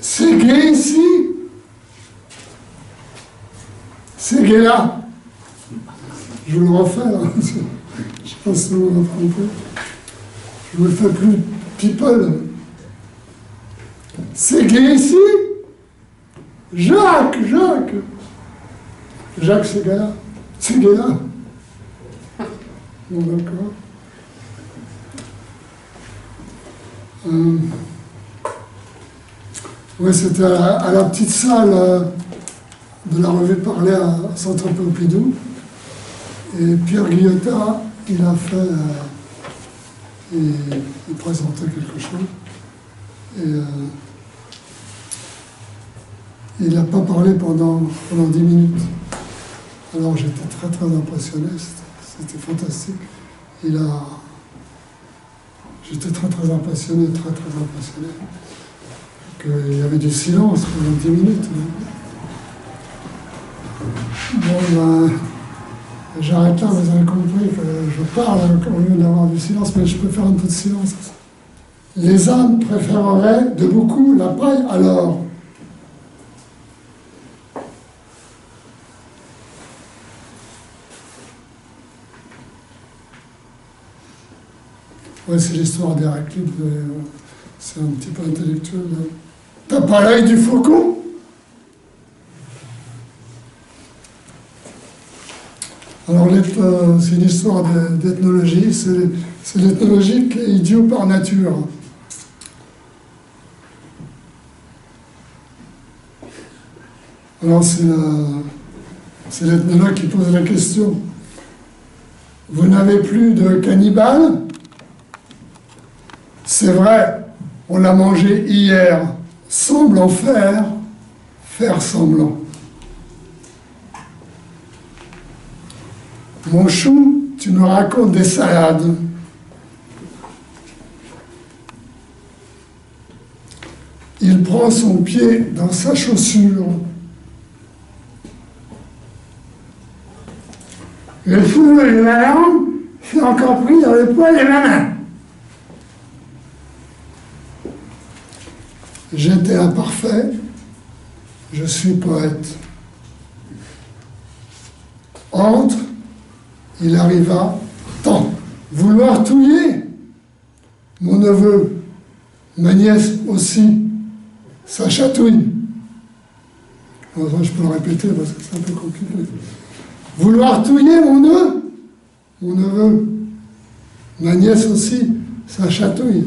C'est gay ici? C'est gay là? Je vous le refais là. Je pense que vous l'avez compris. Je vous le fais plus people. C'est gay ici? Jacques, c'est gay là. C'est gay là. Bon, d'accord. Oui, c'était à la petite salle de la revue de parler à Centre Pompidou. Et Pierre Guillotat, il a fait... il présentait quelque chose. Et il n'a pas parlé pendant 10 minutes. Alors j'étais très très impressionné, c'était fantastique. J'étais très très impressionné, qu'il y avait du silence pendant 10 minutes. Bon, ben, j'arrête là, vous avez compris que je parle au lieu d'avoir du silence, mais je peux faire un peu de silence. Les âmes préféreraient de beaucoup la paille à l'or. Ouais, c'est l'histoire d'Héraclite, c'est un petit peu intellectuel. T'as pas l'œil du faucon? Alors, c'est une histoire d'ethnologie, c'est l'ethnologie qui est idiot par nature. Alors, c'est l'ethnologue qui pose la question. Vous n'avez plus de cannibales? C'est vrai, on l'a mangé hier. Semble en faire semblant. Mon chou, tu nous racontes des salades. Il prend son pied dans sa chaussure. Le fou de la langue s'est encore pris dans le poil de ma main. J'étais imparfait, je suis poète. Entre, il arriva, tant, vouloir touiller. Mon neveu, ma nièce aussi, ça chatouille. Alors, je peux le répéter parce que c'est un peu compliqué. Vouloir touiller mon neveu, ma nièce aussi, ça chatouille.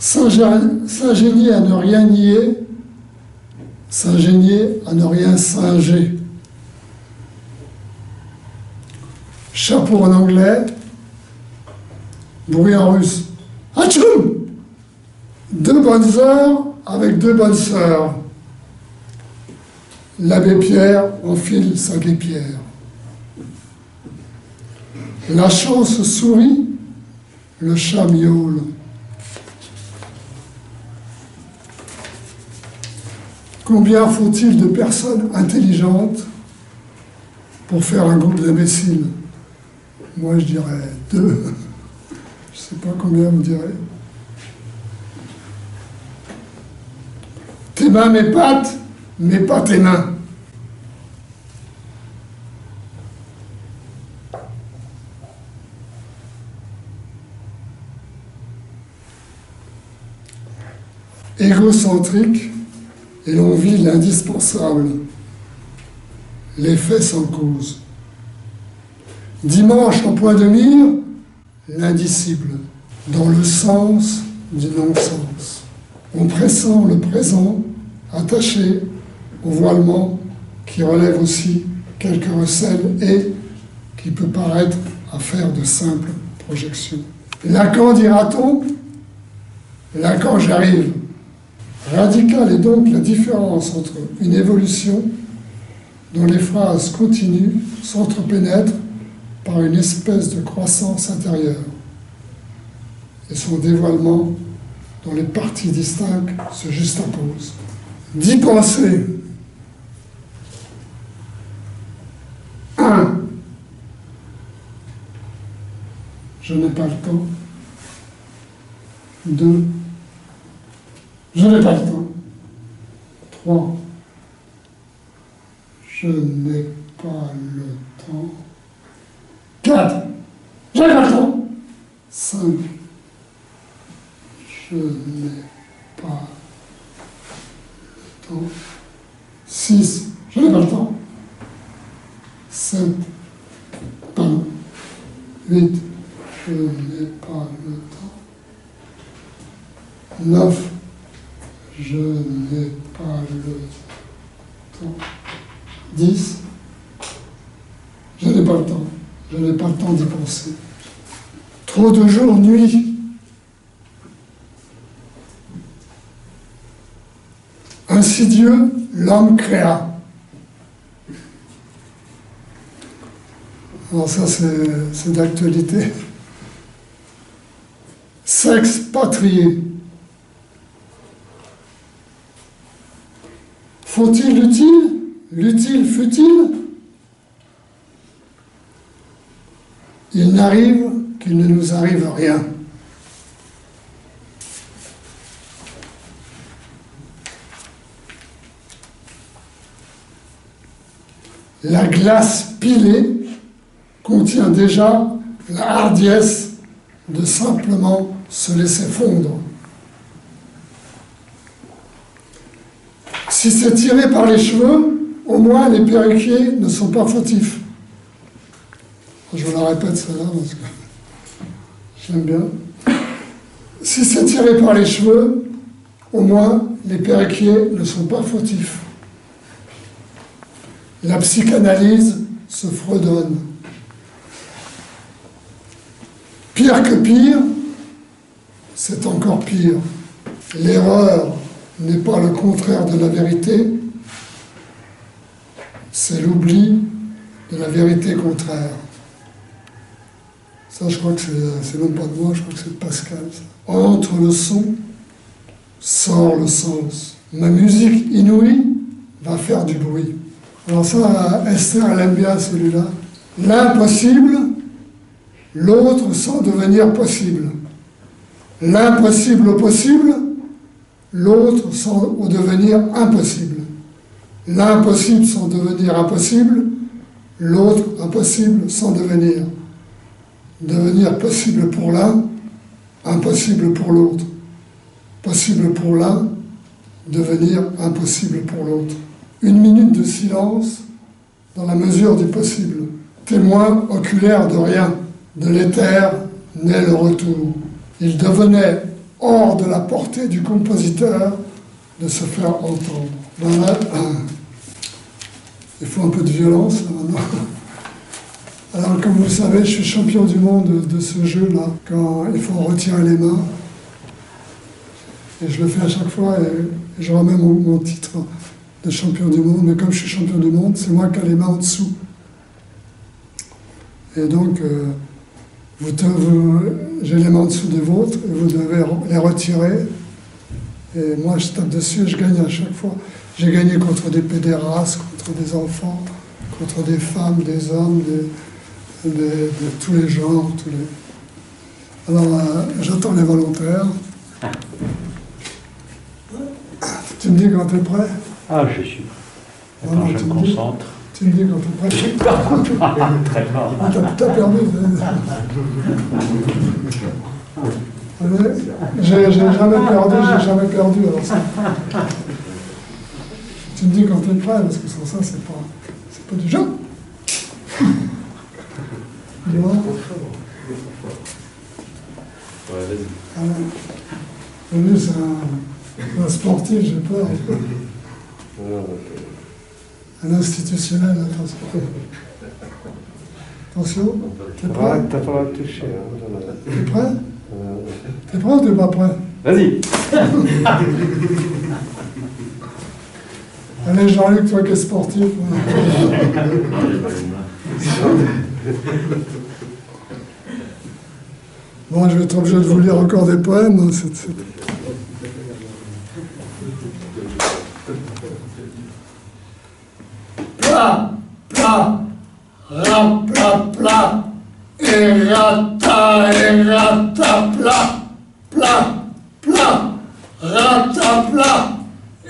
S'ingénier à ne rien nier, s'ingénier à ne rien singer. Chapeau en anglais, bruit en russe. Atchoum! 2 bonnes heures avec 2 bonnes sœurs. L'abbé Pierre enfile sa guêpière. La chance sourit, le chat miaule. Combien faut-il de personnes intelligentes pour faire un groupe d'imbéciles? Moi, je dirais 2. Je ne sais pas combien vous direz. Tes mains, mes pattes, mais pas tes mains. Égocentrique, et l'on vit l'indispensable, l'effet sans cause. Dimanche en point de mire, l'indicible, dans le sens du non-sens. On pressent le présent, attaché au voilement qui relève aussi quelques recels et qui peut paraître à faire de simples projections. Lacan, dira-t-on? Lacan, j'arrive. Radicale est donc la différence entre une évolution dont les phrases continues s'entrepénètrent par une espèce de croissance intérieure et son dévoilement dont les parties distinctes se juxtaposent. D'y penser. 1. Je n'ai pas le temps. 2. Je n'ai pas le temps. 3. Je n'ai pas le temps. 4. Je n'ai pas le temps. 5. Je n'ai pas le temps. 6. Je n'ai pas le temps. 7. Pardon. 8. Je n'ai pas le temps. 9. Je n'ai pas le temps. 10. Je n'ai pas le temps. Je n'ai pas le temps d'y penser. Trop de jours, nuit. Ainsi Dieu, l'homme créa. Alors ça, c'est d'actualité. S'expatrier. Faut-il l'utile? L'utile fut-il? Il n'arrive qu'il ne nous arrive rien. La glace pilée contient déjà la hardiesse de simplement se laisser fondre. Si c'est tiré par les cheveux, au moins les perruquiers ne sont pas fautifs. Je vous la répète celle-là parce que j'aime bien. Si c'est tiré par les cheveux, au moins les perruquiers ne sont pas fautifs. La psychanalyse se fredonne. Pire que pire, c'est encore pire. L'erreur n'est pas le contraire de la vérité, c'est l'oubli de la vérité contraire. Ça, je crois que c'est même pas de moi, je crois que c'est de Pascal. Ça. Entre le son, sort le sens. Ma musique inouïe va faire du bruit. Alors ça, Esther, elle aime bien celui-là. L'impossible, l'autre sans devenir possible. L'impossible au possible, l'autre sans au devenir impossible. L'impossible sans devenir impossible, l'autre impossible sans devenir. Devenir possible pour l'un, impossible pour l'autre. Possible pour l'un, devenir impossible pour l'autre. 1 minute de silence dans la mesure du possible. Témoin oculaire de rien, de l'éther naît le retour. Il devenait hors de la portée du compositeur de se faire entendre. Voilà. Il faut un peu de violence là, maintenant. Alors, comme vous le savez, je suis champion du monde de ce jeu-là, quand il faut retirer les mains. Et je le fais à chaque fois, et je remets mon titre de champion du monde. Mais comme je suis champion du monde, c'est moi qui ai les mains en dessous. Et donc, j'ai les mains en dessous des vôtres, et vous devez les retirer. Et moi, je tape dessus et je gagne à chaque fois. J'ai gagné contre des pédérastes, contre des enfants, contre des femmes, des hommes, de tous les genres. Alors, j'attends les volontaires. Tu me dis quand tu es prêt? Ah, je suis prêt. Attends, je me concentre. Tu me dis quand tu es prêt? Très fort. T'as perdu. J'ai jamais perdu. Alors ça. Tu me dis quand tu es prêt, parce que sans ça, c'est pas du jeu. Bon. Ouais, vas-y. Lui, c'est un sportif, j'ai peur. Un institutionnel, attention. Attention, t'es prêt? T'as pas le toucher. Hein. T'es prêt? T'es prêt ou t'es pas prêt? Vas-y. Allez, Jean-Luc, toi qui es sportif. Bon, je vais être obligé de vous lire encore des poèmes. Plat, plat, ra, plat, plat, errata, errata, plat, plat, plat, rata, plat,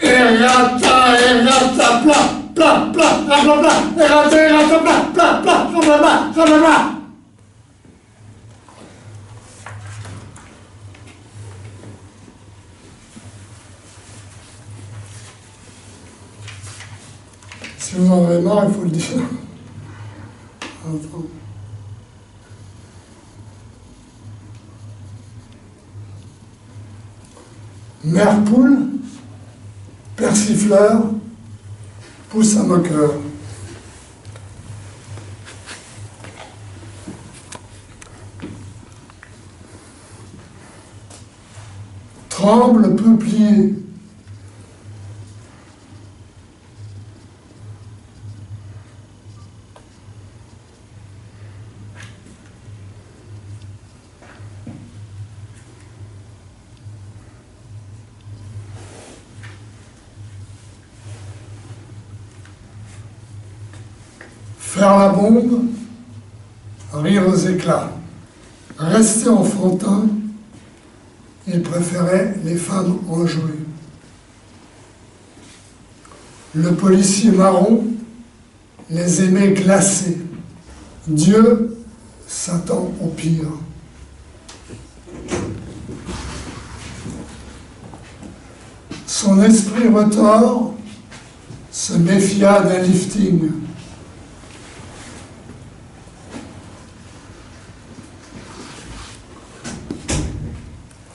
errata, errata, plat, plat, plat, plat, plat, errata, errata, plat, plat, plat, plat, plat, plat. Si vous en avez marre, il faut le dire. Attends. Mère poule, persifleur, pousse à moqueur. Tremble, peuplier. Faire la bombe, rire aux éclats. Rester enfantin, il préférait les femmes enjouées. Le policier marron les aimait glacés. Dieu s'attend au pire. Son esprit retors se méfia d'un lifting.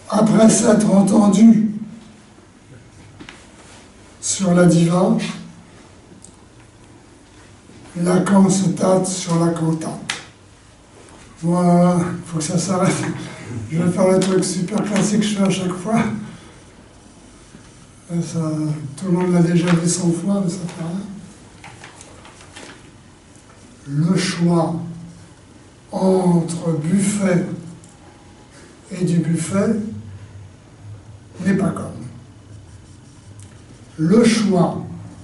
Après s'être entendu sur la diva, Lacan se tâte sur la cantate. Voilà, il faut que ça s'arrête. Je vais faire le truc super classique que je fais à chaque fois. Ça, tout le monde l'a déjà vu 100 fois, mais ça fait rien. Le choix entre buffet et du buffet n'est pas comme. Le choix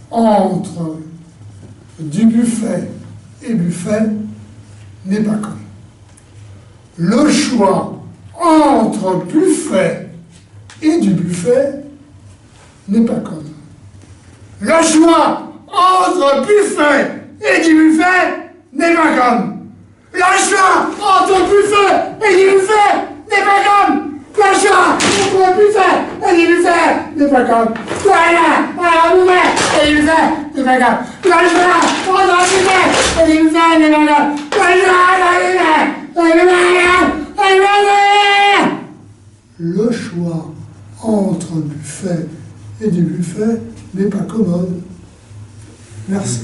entre du buffet et buffet n'est pas comme. Le choix entre buffet et du buffet n'est pas comme. Le choix entre buffet et du buffet n'est pas comme. Le choix entre buffet et du buffet n'est pas comme. Le choix entre buffet et du buffet n'est pas comme. Le choix entre buffet et du buffet n'est pas comme. Le choix entre buffet et du buffet n'est pas comme. Le choix entre buffet et du buffet n'est pas commode. Merci.